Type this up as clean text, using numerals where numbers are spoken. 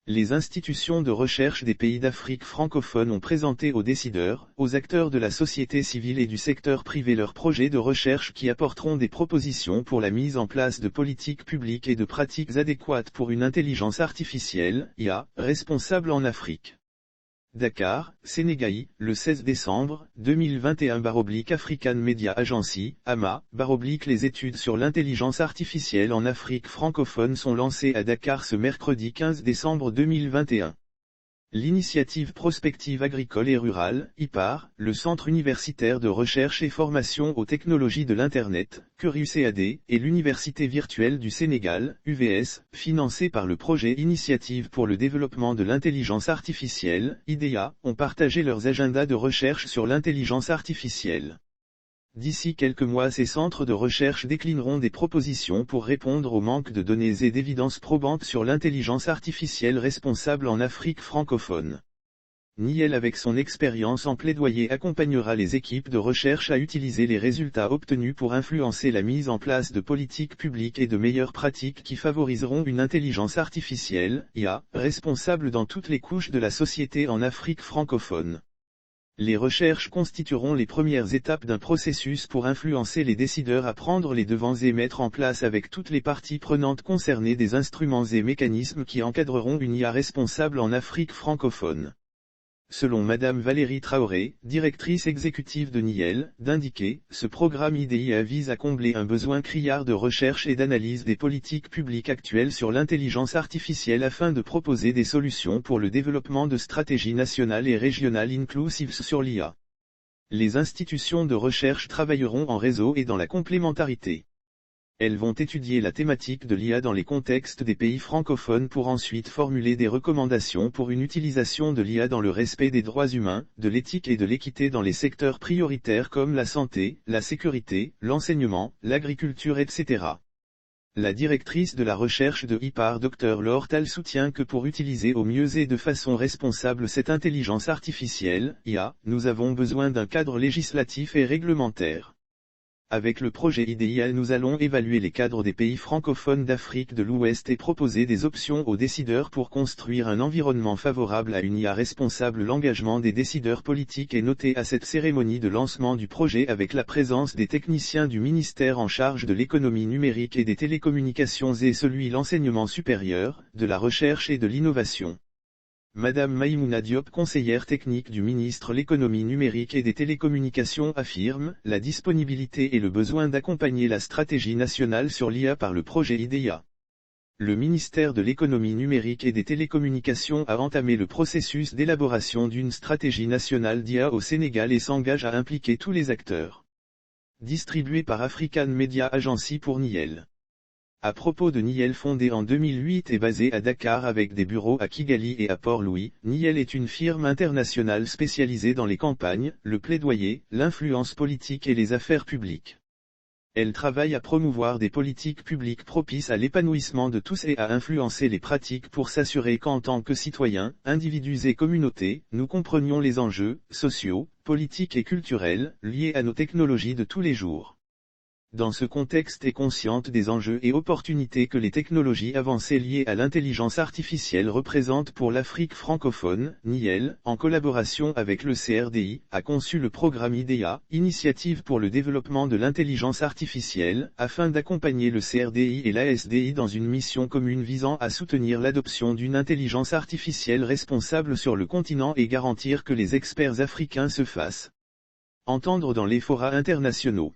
Les institutions de recherche des pays d'Afrique francophone ont présenté aux décideurs, aux acteurs de la société civile et du secteur privé leurs projets de recherche qui apporteront des propositions pour la mise en place de politiques publiques et de pratiques adéquates pour une intelligence artificielle, IA, responsable en Afrique. Dakar, Sénégal, le 16 décembre 2021 African Media Agency, AMA, les études sur l'intelligence artificielle en Afrique francophone sont lancées à Dakar ce mercredi 15 décembre 2021. L'initiative prospective agricole et rurale, IPAR, le Centre universitaire de recherche et formation aux technologies de l'Internet, CURUCAD, et l'Université virtuelle du Sénégal, UVS, financée par le projet Initiative pour le développement de l'intelligence artificielle, IDEA, ont partagé leurs agendas de recherche sur l'intelligence artificielle. D'ici quelques mois, ces centres de recherche déclineront des propositions pour répondre au manque de données et d'évidences probantes sur l'intelligence artificielle responsable en Afrique francophone. Niel, avec son expérience en plaidoyer, accompagnera les équipes de recherche à utiliser les résultats obtenus pour influencer la mise en place de politiques publiques et de meilleures pratiques qui favoriseront une intelligence artificielle, IA, responsable dans toutes les couches de la société en Afrique francophone. Les recherches constitueront les premières étapes d'un processus pour influencer les décideurs à prendre les devants et mettre en place avec toutes les parties prenantes concernées des instruments et mécanismes qui encadreront une IA responsable en Afrique francophone. Selon Madame Valérie Traoré, directrice exécutive de Niel, d'indiquer, ce programme IDEA vise à combler un besoin criard de recherche et d'analyse des politiques publiques actuelles sur l'intelligence artificielle afin de proposer des solutions pour le développement de stratégies nationales et régionales inclusives sur l'IA. Les institutions de recherche travailleront en réseau et dans la complémentarité. Elles vont étudier la thématique de l'IA dans les contextes des pays francophones pour ensuite formuler des recommandations pour une utilisation de l'IA dans le respect des droits humains, de l'éthique et de l'équité dans les secteurs prioritaires comme la santé, la sécurité, l'enseignement, l'agriculture, etc. La directrice de la recherche de IPAR Dr Laure Tal soutient que pour utiliser au mieux et de façon responsable cette intelligence artificielle, IA, nous avons besoin d'un cadre législatif et réglementaire. Avec le projet IDEA, nous allons évaluer les cadres des pays francophones d'Afrique de l'Ouest et proposer des options aux décideurs pour construire un environnement favorable à une IA responsable. L'engagement des décideurs politiques est noté à cette cérémonie de lancement du projet avec la présence des techniciens du ministère en charge de l'économie numérique et des télécommunications et celui de l'enseignement supérieur, de la recherche et de l'innovation. Madame Maïmouna Diop, conseillère technique du ministre de l'Économie numérique et des télécommunications, affirme la disponibilité et le besoin d'accompagner la stratégie nationale sur l'IA par le projet IDEA. Le ministère de l'Économie numérique et des télécommunications a entamé le processus d'élaboration d'une stratégie nationale d'IA au Sénégal et s'engage à impliquer tous les acteurs. Distribué par African Media Agency pour Niel. À propos de Niel, fondée en 2008 et basée à Dakar avec des bureaux à Kigali et à Port-Louis, Niel est une firme internationale spécialisée dans les campagnes, le plaidoyer, l'influence politique et les affaires publiques. Elle travaille à promouvoir des politiques publiques propices à l'épanouissement de tous et à influencer les pratiques pour s'assurer qu'en tant que citoyens, individus et communautés, nous comprenions les enjeux, sociaux, politiques et culturels, liés à nos technologies de tous les jours. Dans ce contexte est consciente des enjeux et opportunités que les technologies avancées liées à l'intelligence artificielle représentent pour l'Afrique francophone, Niel, en collaboration avec le CRDI, a conçu le programme IDEA, Initiative pour le développement de l'intelligence artificielle, afin d'accompagner le CRDI et l'ASDI dans une mission commune visant à soutenir l'adoption d'une intelligence artificielle responsable sur le continent et garantir que les experts africains se fassent entendre dans les forats internationaux.